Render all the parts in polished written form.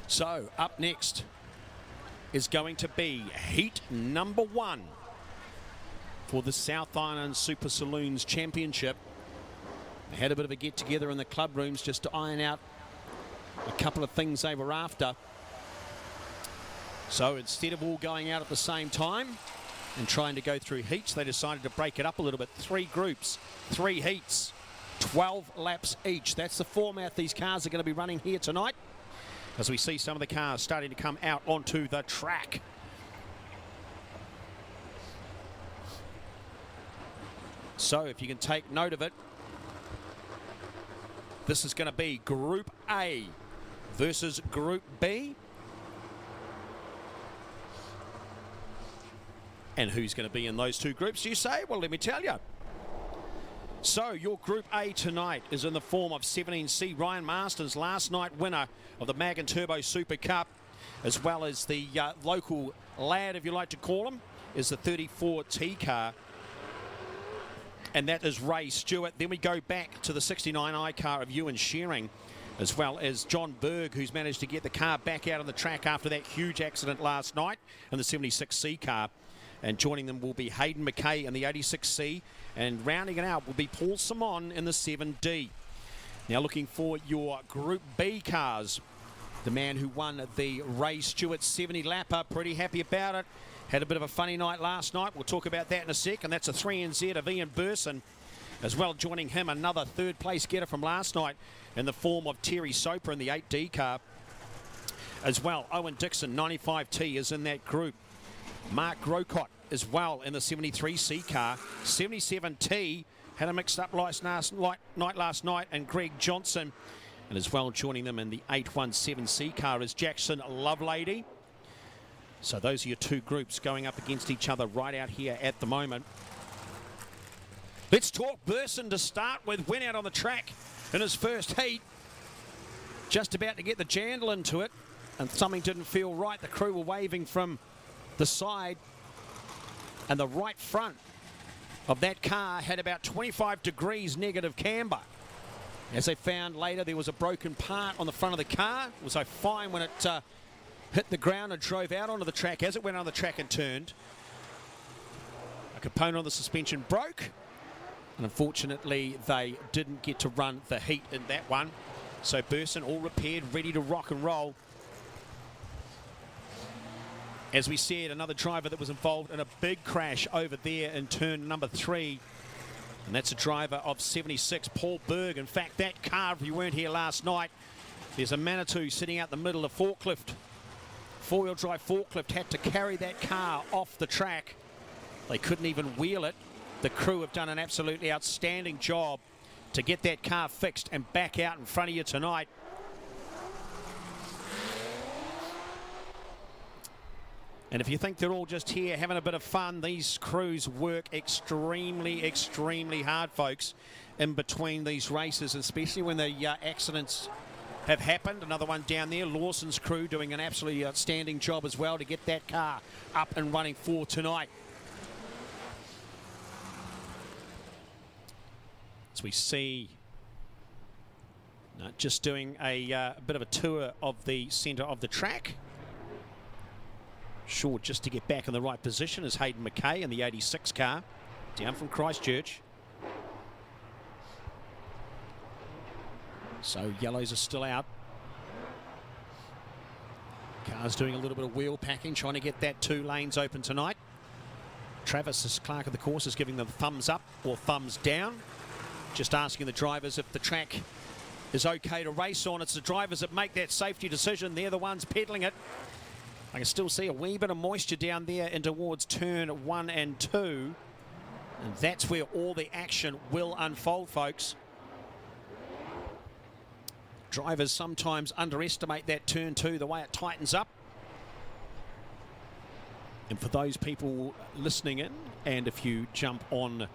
So up next is going to be heat number 1 for the South Island Super Saloons Championship. They had a bit of a get together in the club rooms just to iron out a couple of things they were after. So instead of all going out at the same time and trying to go through heats, they decided to break it up a little bit. 3 groups, 3 heats, 12 laps each. That's the format these cars are going to be running here tonight, as we see some of the cars starting to come out onto the track. So if you can take note of it, this is going to be Group A versus Group B. And who's going to be in those 2 groups, you say? Well, let me tell you. So your Group A tonight is in the form of 17C Ryan Masters, last night winner of the Mag and Turbo Super Cup, as well as the local lad, if you like to call him, is the 34T car. And that is Ray Stewart. Then we go back to the 69I car of Ewan Shearing, as well as John Berg, who's managed to get the car back out on the track after that huge accident last night in the 76C car. And joining them will be Hayden McKay in the 86C, and rounding it out will be Paul Simon in the 7D. Now looking for your Group B cars. The man who won the Ray Stewart 70 lapper, pretty happy about it. Had a bit of a funny night last night. We'll talk about that in a sec. And that's a 3NZ of Ian Burson. As well, joining him, another 3rd place getter from last night in the form of Terry Soper in the 8D car. As well, Owen Dixon, 95T, is in that group. Mark Grocott as well in the 73C car. 77T had a mixed up night last night, and Greg Johnson. And as well, joining them in the 817C car is Jackson Lovelady. So those are your 2 groups going up against each other right out here at the moment. Let's talk Burson to start with. Went out on the track in his first heat. Just about to get the jandle into it, and something didn't feel right. The crew were waving from the side, and the right front of that car had about 25 degrees negative camber. As they found later, there was a broken part on the front of the car. It was so fine when it hit the ground and drove out onto the track. As it went on the track and turned, a component of the suspension broke, and unfortunately they didn't get to run the heat in that one. So Burson all repaired, ready to rock and roll. As we said, another driver that was involved in a big crash over there in turn number 3, and that's a driver of 76, Paul Berg. In fact, that car, if you weren't here last night, there's a Manitou sitting out the middle of the forklift. 4-wheel drive forklift had to carry that car off the track. They couldn't even wheel it. The crew have done an absolutely outstanding job to get that car fixed and back out in front of you tonight. And if you think they're all just here having a bit of fun, these crews work extremely, extremely hard, folks, in between these races, especially when the accidents have happened. Another one down there, Lawson's crew doing an absolutely outstanding job as well to get that car up and running for tonight. As we see, just doing a bit of a tour of the centre of the track. Short just to get back in the right position is Hayden McKay in the 86 car, down from Christchurch. So yellows are still out. Car's doing a little bit of wheel packing, trying to get that 2 lanes open tonight. Travis Clark of the course is giving them thumbs up or thumbs down. Just asking the drivers if the track is okay to race on. It's the drivers that make that safety decision. They're the ones peddling it. I can still see a wee bit of moisture down there in towards turn 1 and 2. And that's where all the action will unfold, folks. Drivers sometimes underestimate that turn 2, the way it tightens up. And for those people listening in, and if you jump on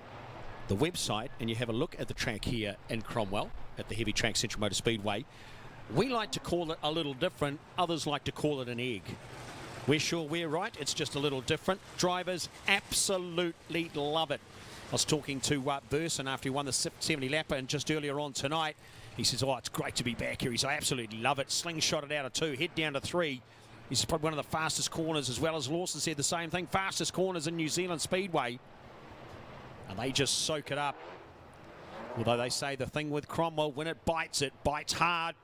the website and you have a look at the track here in Cromwell at the Heavy Track Central Motor Speedway, we like to call it a little different. Others like to call it an egg. We're sure we're right. It's just a little different. Drivers absolutely love it. I was talking to Burson after he won the 70 lapper and just earlier on tonight, He says, oh, it's great to be back here. He says, I absolutely love it. Slingshot it out of 2, head down to 3. He's probably one of the fastest corners, as well as Lawson said the same thing. Fastest corners in New Zealand Speedway. And they just soak it up. Although they say the thing with Cromwell, when it bites hard.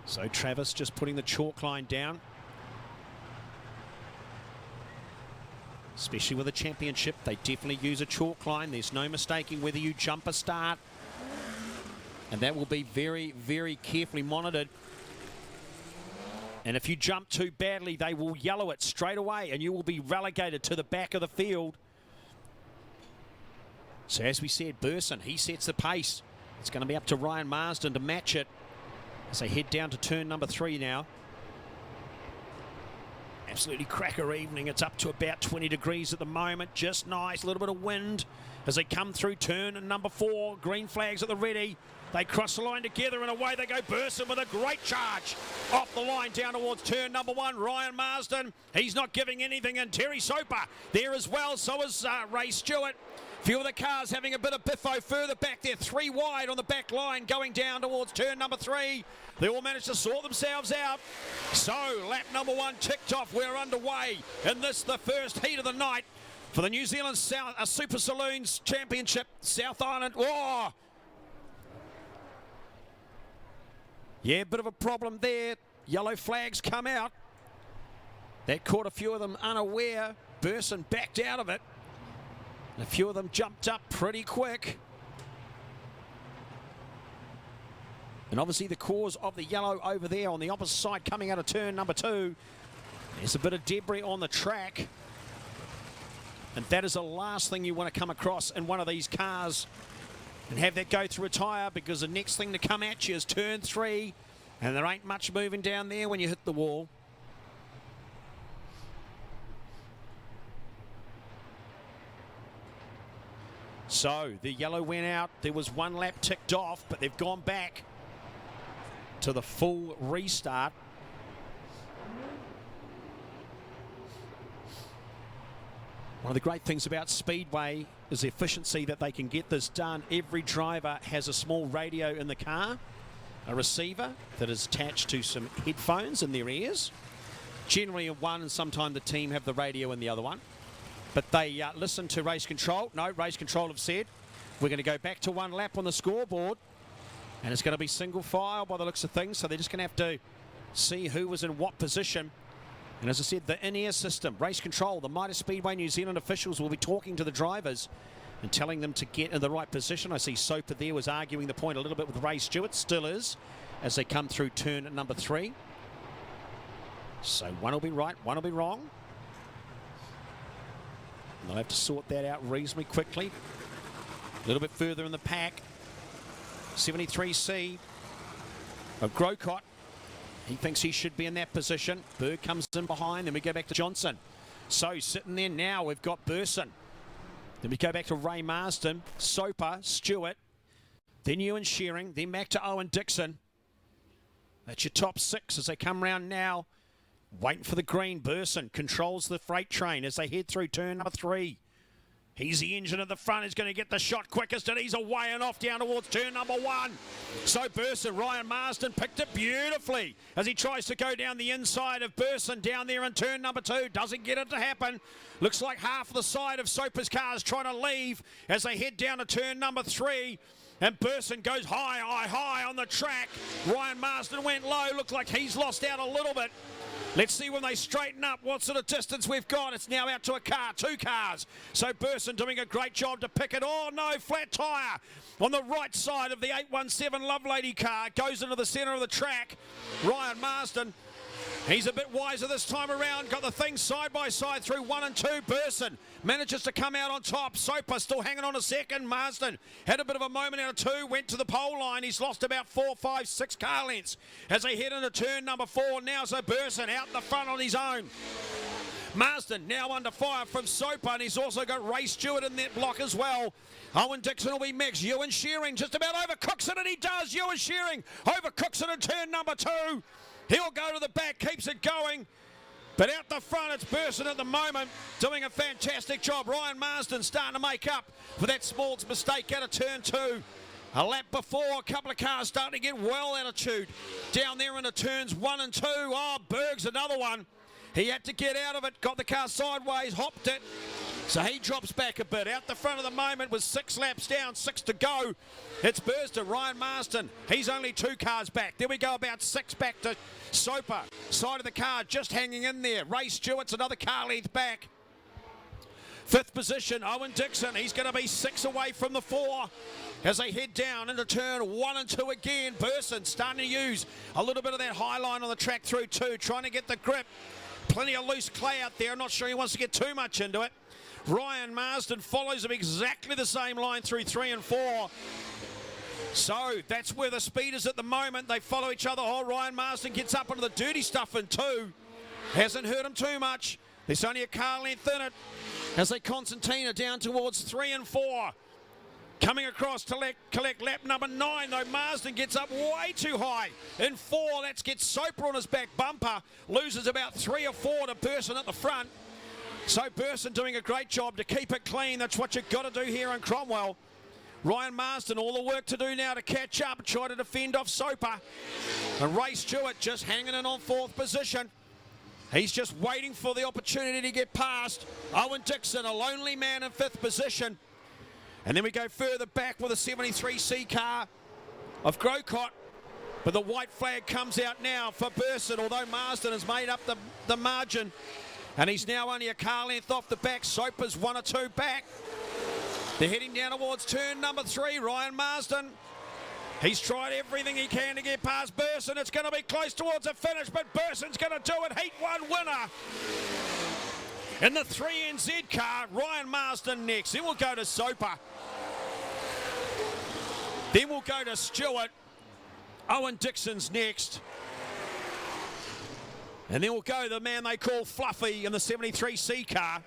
So Travis just putting the chalk line down. Especially with a championship, they definitely use a chalk line. There's no mistaking whether you jump a start. And that will be very, very carefully monitored. And if you jump too badly, they will yellow it straight away and you will be relegated to the back of the field. So as we said, Burson, he sets the pace. It's going to be up to Ryan Marsden to match it as they head down to turn number 3 now. Absolutely cracker evening. It's up to about 20 degrees at the moment. Just nice. A little bit of wind as they come through turn number 4. Green flags at the ready. They cross the line together and away they go. Burson with a great charge off the line down towards turn number 1. Ryan Marsden, he's not giving anything. And Terry Soper there as well. So is Ray Stewart. Few of the cars having a bit of biffo further back there. 3 wide on the back line going down towards turn number 3. They all managed to sort themselves out. So lap number 1 ticked off. We're underway in this, the first heat of the night for the New Zealand Super Saloons Championship, South Island. Oh! Yeah, bit of a problem there. Yellow flags come out. That caught a few of them unaware. Burson backed out of it. A few of them jumped up pretty quick. And obviously the cause of the yellow over there on the opposite side coming out of turn number 2. There's a bit of debris on the track. And that is the last thing you want to come across in one of these cars and have that go through a tyre, because the next thing to come at you is turn 3 and there ain't much moving down there when you hit the wall. So the yellow went out. There was 1 lap ticked off, but they've gone back to the full restart. One of the great things about Speedway is the efficiency that they can get this done. Every driver has a small radio in the car, a receiver that is attached to some headphones in their ears. Generally in one, and sometimes the team have the radio in the other one. But they listen to race control. No, race control have said, we're going to go back to 1 lap on the scoreboard. And it's going to be single file by the looks of things. So they're just going to have to see who was in what position. And as I said, the in-ear system, race control, the Mitre Speedway New Zealand officials will be talking to the drivers and telling them to get in the right position. I see Soper there was arguing the point a little bit with Ray Stewart, still is, as they come through turn number 3. So one will be right, one will be wrong. And they'll have to sort that out reasonably quickly. A little bit further in the pack, 73C of Grocott. He thinks he should be in that position. Berg comes in behind, then we go back to Johnson. So sitting there now, we've got Burson. Then we go back to Ray Marsden, Soper, Stewart, then Ewan Shearing, then back to Owen Dixon. That's your top 6 as they come round now. Waiting for the green. Burson controls the freight train as they head through turn number 3. He's the engine at the front. He's going to get the shot quickest, and he's away and off down towards turn number 1. So Burson, Ryan Marsden picked it beautifully as he tries to go down the inside of Burson down there in turn number 2. Doesn't get it to happen. Looks like half of the side of Soper's car is trying to leave as they head down to turn number 3. And Burson goes high on the track. Ryan Marsden went low. Looked like he's lost out a little bit. Let's see when they straighten up what sort of distance we've got. It's now out to a car, 2 cars. So Burson doing a great job to pick it. Oh no, flat tyre on the right side of the 817 Lovelady car. Goes into the centre of the track. Ryan Marsden, he's a bit wiser this time around. Got the thing side by side through 1 and 2. Burson manages to come out on top. Soper still hanging on a second. Marsden had a bit of a moment out of 2. Went to the pole line. He's lost about 4, 5, 6 car lengths as they head into turn number 4. Now so Burson out in the front on his own. Marsden now under fire from Soper, and he's also got Ray Stewart in that block as well. Owen Dixon will be mixed. Ewan Shearing just about overcooks it, and he does. Ewan Shearing overcooks it in turn number 2. He'll go to the back, keeps it going. But out the front, it's Burson at the moment, doing a fantastic job. Ryan Marsden starting to make up for that small mistake out of turn 2. A lap before, a couple of cars starting to get well attitude down there into turns 1 and 2. Oh, Berg's another one. He had to get out of it, got the car sideways, hopped it. So he drops back a bit. Out the front of the moment with 6 laps down, 6 to go. It's Burster, Ryan Marsden. He's only 2 cars back. There we go, about 6 back to Soper. Side of the car just hanging in there. Ray Stewart's another car length back. 5th position, Owen Dixon. He's going to be 6 away from the 4 as they head down into turn 1 and 2 again. Burson starting to use a little bit of that high line on the track through 2, trying to get the grip. Plenty of loose clay out there. I'm not sure he wants to get too much into it. Ryan Marsden follows him exactly the same line through 3 and 4. So that's where the speed is at the moment. They follow each other. Oh, Ryan Marsden gets up into the dirty stuff in 2. Hasn't hurt him too much. There's only a car length in it as they Constantina down towards 3 and 4. Coming across to collect lap number 9, though. Marsden gets up way too high. In 4, that gets Soper on his back bumper. Loses about 3 or 4 to Burson at the front. So Burson doing a great job to keep it clean. That's what you've got to do here in Cromwell. Ryan Marsden, all the work to do now to catch up, try to defend off Soper. And Ray Stewart just hanging in on 4th position. He's just waiting for the opportunity to get past. Owen Dixon, a lonely man in 5th position. And then we go further back with a 73C car of Grocott. But the white flag comes out now for Burson, although Marsden has made up the margin. And he's now only a car length off the back. Soper's 1 or 2 back. They're heading down towards turn number 3. Ryan Marsden, he's tried everything he can to get past Burson. It's going to be close towards a finish, but Burson's going to do it. Heat 1 winner. In the 3NZ car, Ryan Marsden next. Then we'll go to Soper. Then we'll go to Stewart. Owen Dixon's next. And then we'll go to the man they call Fluffy in the 73C car.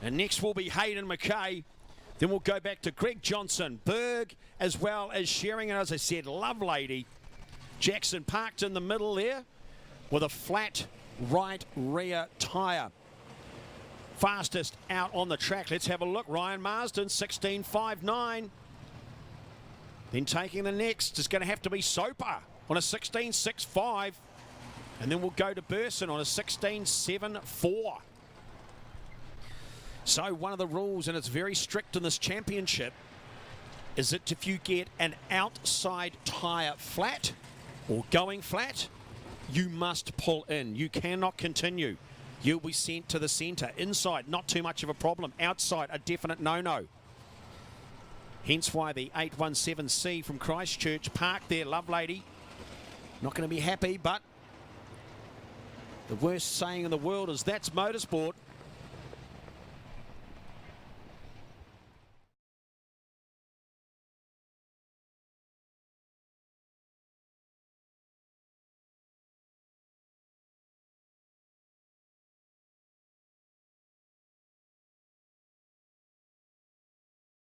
And next will be Hayden McKay. Then we'll go back to Greg Johnson, Berg, as well as Sheringham. As I said, Lovelady. Jackson parked in the middle there with a flat right rear tyre. Fastest out on the track. Let's have a look. Ryan Marsden, 16.59. Then taking the next is going to have to be Soper on a 16.65. And then we'll go to Burson on a 16.74. So one of the rules, and it's very strict in this championship, is that if you get an outside tyre flat or going flat, you must pull in. You cannot continue. You'll be sent to the centre. Inside, not too much of a problem. Outside, a definite no-no. Hence why the 817C from Christchurch parked there. Lovelady, not going to be happy, but the worst saying in the world is that's motorsport.